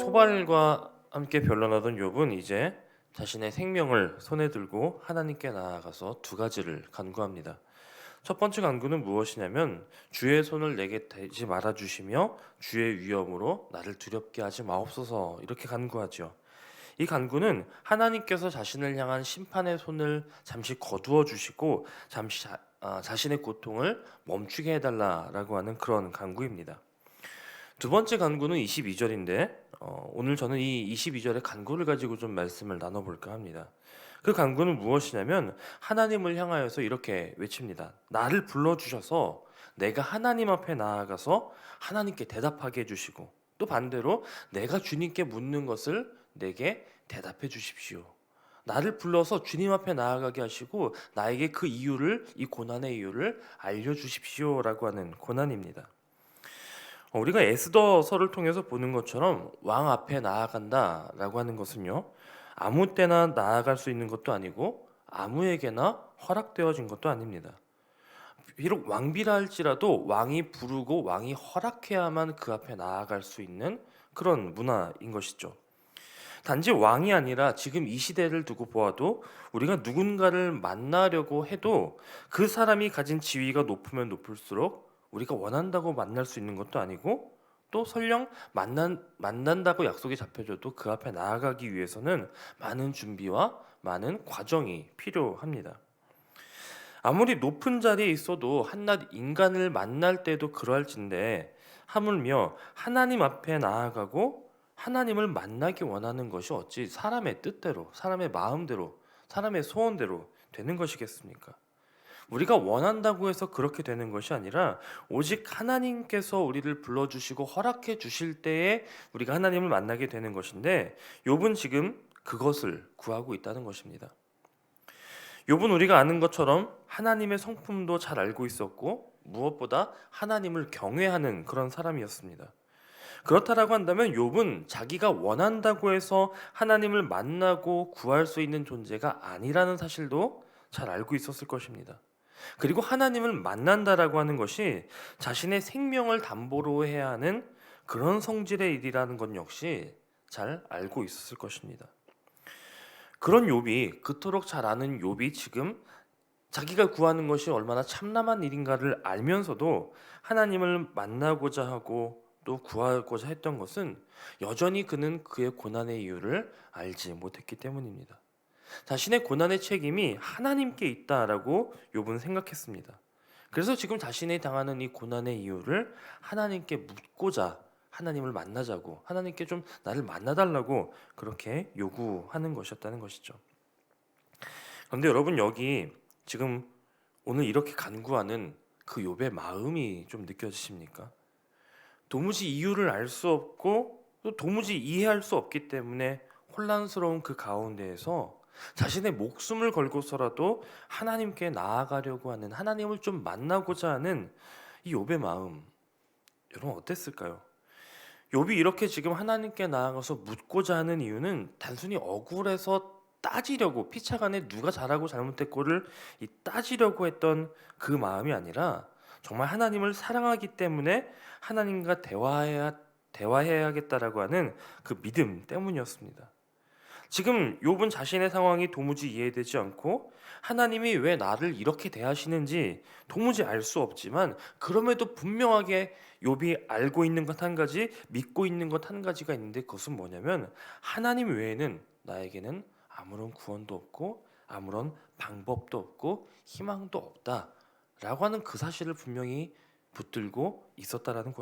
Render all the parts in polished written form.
소발과 함께 변론하던 욥은 이제 자신의 생명을 손에 들고 하나님께 나아가서 두 가지를 간구합니다. 첫 번째 간구는 무엇이냐면 주의 손을 내게 대지 말아 주시며 주의 위엄으로 나를 두렵게 하지 마옵소서, 이렇게 간구하죠. 이 간구는 하나님께서 자신을 향한 심판의 손을 잠시 거두어 주시고 자신의 고통을 멈추게 해달라라고 하는 그런 간구입니다. 두 번째 간구는 22절인데 오늘 저는 이 22절의 간구를 가지고 좀 말씀을 나눠볼까 합니다. 그 간구는 무엇이냐면 하나님을 향하여서 이렇게 외칩니다. 나를 불러주셔서 내가 하나님 앞에 나아가서 하나님께 대답하게 해주시고, 또 반대로 내가 주님께 묻는 것을 내게 대답해 주십시오. 나를 불러서 주님 앞에 나아가게 하시고 나에게 그 이유를, 이 고난의 이유를 알려주십시오라고 하는 고난입니다. 우리가 에스더서를 통해서 보는 것처럼 왕 앞에 나아간다라고 하는 것은요, 아무 때나 나아갈 수 있는 것도 아니고 아무에게나 허락되어진 것도 아닙니다. 비록 왕비라 할지라도 왕이 부르고 왕이 허락해야만 그 앞에 나아갈 수 있는 그런 문화인 것이죠. 단지 왕이 아니라 지금 이 시대를 두고 보아도 우리가 누군가를 만나려고 해도 그 사람이 가진 지위가 높으면 높을수록 우리가 원한다고 만날 수 있는 것도 아니고, 또 설령 만난다고 약속이 잡혀져도 그 앞에 나아가기 위해서는 많은 준비와 많은 과정이 필요합니다. 아무리 높은 자리에 있어도 한낱 인간을 만날 때도 그러할진데, 하물며 하나님 앞에 나아가고 하나님을 만나기 원하는 것이 어찌 사람의 뜻대로, 사람의 마음대로, 사람의 소원대로 되는 것이겠습니까? 우리가 원한다고 해서 그렇게 되는 것이 아니라 오직 하나님께서 우리를 불러주시고 허락해 주실 때에 우리가 하나님을 만나게 되는 것인데, 욥은 지금 그것을 구하고 있다는 것입니다. 욥은 우리가 아는 것처럼 하나님의 성품도 잘 알고 있었고 무엇보다 하나님을 경외하는 그런 사람이었습니다. 그렇다라고 한다면 욥은 자기가 원한다고 해서 하나님을 만나고 구할 수 있는 존재가 아니라는 사실도 잘 알고 있었을 것입니다. 그리고 하나님을 만난다라고 하는 것이 자신의 생명을 담보로 해야 하는 그런 성질의 일이라는 것 역시 잘 알고 있었을 것입니다. 그런 욥이, 그토록 잘 아는 욥이 지금 자기가 구하는 것이 얼마나 참남한 일인가를 알면서도 하나님을 만나고자 하고 또 구하고자 했던 것은 여전히 그는 그의 고난의 이유를 알지 못했기 때문입니다. 자신의 고난의 책임이 하나님께 있다라고 욥은 생각했습니다. 그래서 지금 자신이 당하는 이 고난의 이유를 하나님께 묻고자, 하나님을 만나자고, 하나님께 좀 나를 만나달라고 그렇게 요구하는 것이었다는 것이죠. 그런데 여러분, 여기 지금 오늘 이렇게 간구하는 그 욥의 마음이 좀 느껴지십니까? 도무지 이유를 알 수 없고 또 도무지 이해할 수 없기 때문에 혼란스러운 그 가운데에서 자신의 목숨을 걸고서라도 하나님께 나아가려고 하는, 하나님을 좀 만나고자 하는 이 욥의 마음, 여러분 어땠을까요? 욥이 이렇게 지금 하나님께 나아가서 묻고자 하는 이유는 단순히 억울해서 따지려고, 피차간에 누가 잘하고 잘못했고를 따지려고 했던 그 마음이 아니라 정말 하나님을 사랑하기 때문에 하나님과 대화해야겠다라고 하는 그 믿음 때문이었습니다. 지금 욥은 자신의 상황이 도무지 이해되지 않고 하나님이 왜 나를 이렇게 대하시는지 도무지 알 수 없지만, 그럼에도 분명하게 욥이 알고 있는 것 한 가지, 믿고 있는 것 한 가지가 있는데, 그것은 뭐냐면 하나님 외에는 나에게는 아무런 구원도 없고 아무런 방법도 없고 희망도 없다라고 하는 그 사실을 분명히 붙들고 있었다는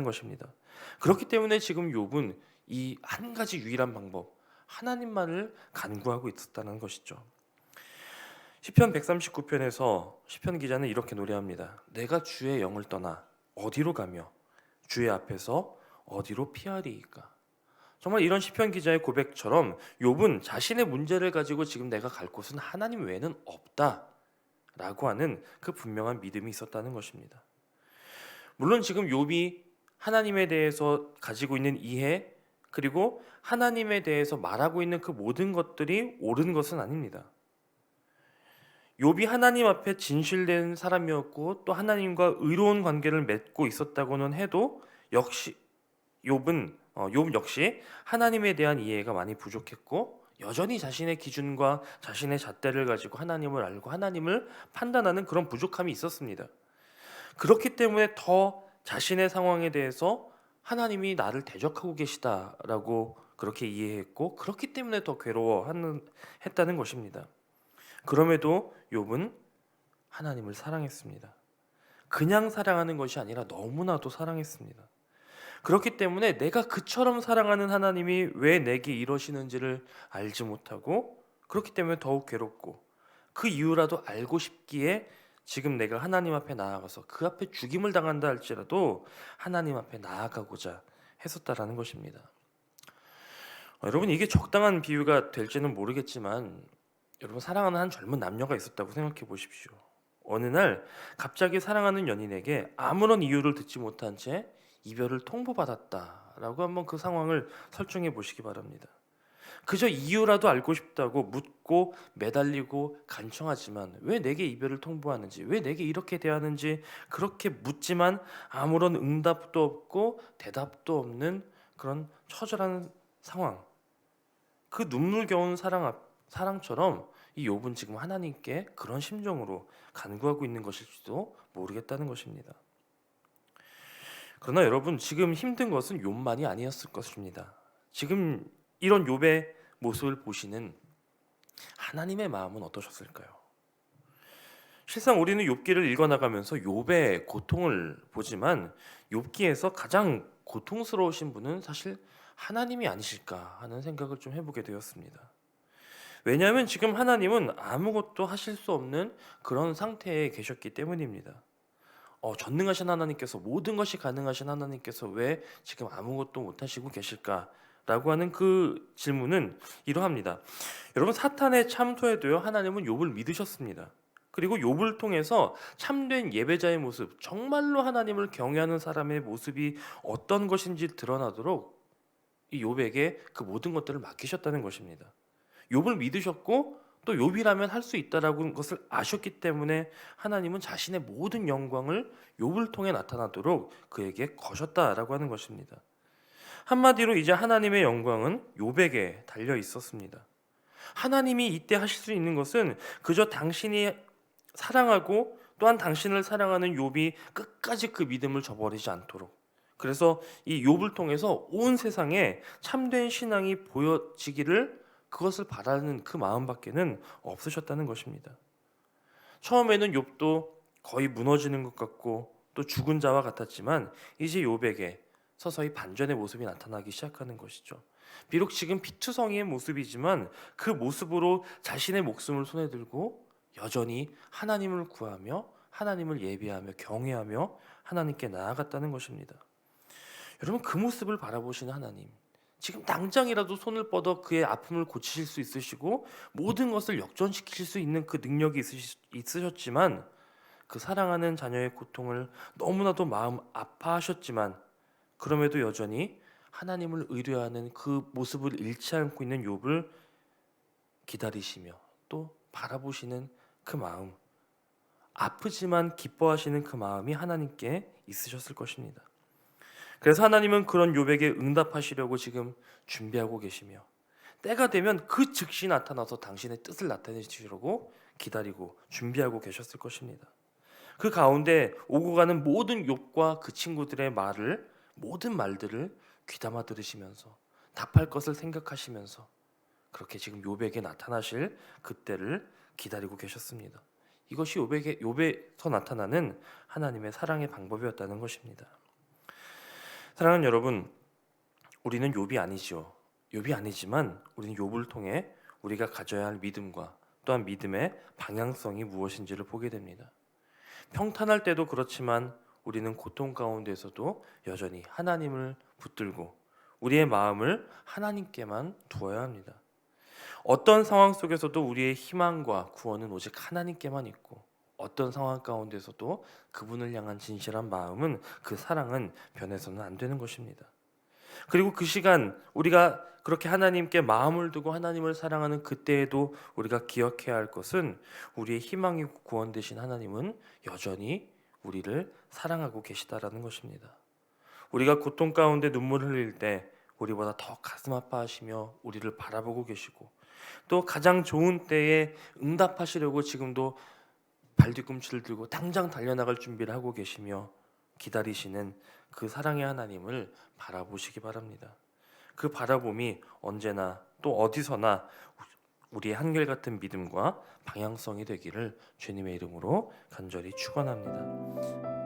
것입니다. 그렇기 때문에 지금 욥은 이 한 가지 유일한 방법, 하나님만을 간구하고 있었다는 것이죠. 시편 139편에서 시편 기자는 이렇게 노래합니다. 내가 주의 영을 떠나 어디로 가며 주의 앞에서 어디로 피하리이까. 정말 이런 시편 기자의 고백처럼 욥은 자신의 문제를 가지고 지금 내가 갈 곳은 하나님 외에는 없다라고 하는 그 분명한 믿음이 있었다는 것입니다. 물론 지금 욥이 하나님에 대해서 가지고 있는 이해, 그리고 하나님에 대해서 말하고 있는 그 모든 것들이 옳은 것은 아닙니다. 욥이 하나님 앞에 진실된 사람이었고 또 하나님과 의로운 관계를 맺고 있었다고는 해도 역시 욥은 욥 역시 하나님에 대한 이해가 많이 부족했고 여전히 자신의 기준과 자신의 잣대를 가지고 하나님을 알고 하나님을 판단하는 그런 부족함이 있었습니다. 그렇기 때문에 더 자신의 상황에 대해서 하나님이 나를 대적하고 계시다라고 그렇게 이해했고 그렇기 때문에 더 했다는 것입니다. 그럼에도 욥은 하나님을 사랑했습니다. 그냥 사랑하는 것이 아니라 너무나도 사랑했습니다. 그렇기 때문에 내가 그처럼 사랑하는 하나님이 왜 내게 이러시는지를 알지 못하고 그렇기 때문에 더욱 괴롭고 그 이유라도 알고 싶기에 지금 내가 하나님 앞에 나아가서 그 앞에 죽임을 당한다 할지라도 하나님 앞에 나아가고자 했었다라는 것입니다. 여러분 이게 적당한 비유가 될지는 모르겠지만 여러분 사랑하는 한 젊은 남녀가 있었다고 생각해 보십시오. 어느 날 갑자기 사랑하는 연인에게 아무런 이유를 듣지 못한 채 이별을 통보받았다라고 한번 그 상황을 설정해 보시기 바랍니다. 그저 이유라도 알고 싶다고 묻고 매달리고 간청하지만 왜 내게 이별을 통보하는지, 왜 내게 이렇게 대하는지 그렇게 묻지만 아무런 응답도 없고 대답도 없는 그런 처절한 상황. 그 눈물겨운 사랑처럼 이 욥은 지금 하나님께 그런 심정으로 간구하고 있는 것일지도 모르겠다는 것입니다. 그러나 여러분 지금 힘든 것은 욥만이 아니었을 것입니다. 지금 이런 욥의 모습을 보시는 하나님의 마음은 어떠셨을까요? 실상 우리는 욥기를 읽어나가면서 욥의 고통을 보지만 욥기에서 가장 고통스러우신 분은 사실 하나님이 아니실까 하는 생각을 좀 해보게 되었습니다. 왜냐하면 지금 하나님은 아무것도 하실 수 없는 그런 상태에 계셨기 때문입니다. 전능하신 하나님께서 모든 것이 가능하신 하나님께서 왜 지금 아무것도 못하시고 계실까? 라고 하는 그 질문은 이러합니다. 여러분 사탄의 참소에도요 하나님은 욥을 믿으셨습니다. 그리고 욥을 통해서 참된 예배자의 모습, 정말로 하나님을 경외하는 사람의 모습이 어떤 것인지 드러나도록 이 욥에게 그 모든 것들을 맡기셨다는 것입니다. 욥을 믿으셨고 또 욥이라면 할 수 있다라는 것을 아셨기 때문에 하나님은 자신의 모든 영광을 욥을 통해 나타나도록 그에게 거셨다라고 하는 것입니다. 한마디로 이제 하나님의 영광은 욥에게 달려 있었습니다. 하나님이 이때 하실 수 있는 것은 그저 당신이 사랑하고 또한 당신을 사랑하는 욥이 끝까지 그 믿음을 저버리지 않도록, 그래서 이 욥을 통해서 온 세상에 참된 신앙이 보여지기를 그것을 바라는 그 마음밖에는 없으셨다는 것입니다. 처음에는 욥도 거의 무너지는 것 같고 또 죽은 자와 같았지만 이제 욥에게 서서히 반전의 모습이 나타나기 시작하는 것이죠. 비록 지금 피투성이의 모습이지만 그 모습으로 자신의 목숨을 손에 들고 여전히 하나님을 구하며 하나님을 예배하며 경외하며 하나님께 나아갔다는 것입니다. 여러분 그 모습을 바라보시는 하나님, 지금 당장이라도 손을 뻗어 그의 아픔을 고치실 수 있으시고 모든 것을 역전시킬 수 있는 그 능력이 있으셨지만 그 사랑하는 자녀의 고통을 너무나도 마음 아파하셨지만 그럼에도 여전히 하나님을 의뢰하는 그 모습을 잃지 않고 있는 욥을 기다리시며 또 바라보시는 그 마음, 아프지만 기뻐하시는 그 마음이 하나님께 있으셨을 것입니다. 그래서 하나님은 그런 욥에게 응답하시려고 지금 준비하고 계시며 때가 되면 그 즉시 나타나서 당신의 뜻을 나타내시려고 기다리고 준비하고 계셨을 것입니다. 그 가운데 오고 가는 모든 욥과 그 친구들의 모든 말들을 귀담아 들으시면서 답할 것을 생각하시면서 그렇게 지금 욥에게 나타나실 그때를 기다리고 계셨습니다. 이것이 욥에서 나타나는 하나님의 사랑의 방법이었다는 것입니다. 사랑하는 여러분, 우리는 욥이 아니죠. 욥이 아니지만 우리는 욥을 통해 우리가 가져야 할 믿음과 또한 믿음의 방향성이 무엇인지를 보게 됩니다. 평탄할 때도 그렇지만 우리는 고통 가운데서도 여전히 하나님을 붙들고 우리의 마음을 하나님께만 두어야 합니다. 어떤 상황 속에서도 우리의 희망과 구원은 오직 하나님께만 있고 어떤 상황 가운데서도 그분을 향한 진실한 마음은 그 사랑은 변해서는 안 되는 것입니다. 그리고 그 시간 우리가 그렇게 하나님께 마음을 두고 하나님을 사랑하는 그때에도 우리가 기억해야 할 것은 우리의 희망이 구원 되신 하나님은 여전히 우리를 사랑하고 계시다라는 것입니다. 우리가 고통 가운데 눈물을 흘릴 때 우리보다 더 가슴 아파하시며 우리를 바라보고 계시고 또 가장 좋은 때에 응답하시려고 지금도 발뒤꿈치를 들고 당장 달려나갈 준비를 하고 계시며 기다리시는 그 사랑의 하나님을 바라보시기 바랍니다. 그 바라봄이 언제나 또 어디서나 우리의 한결같은 믿음과 방향성이 되기를 주님의 이름으로 간절히 축원합니다.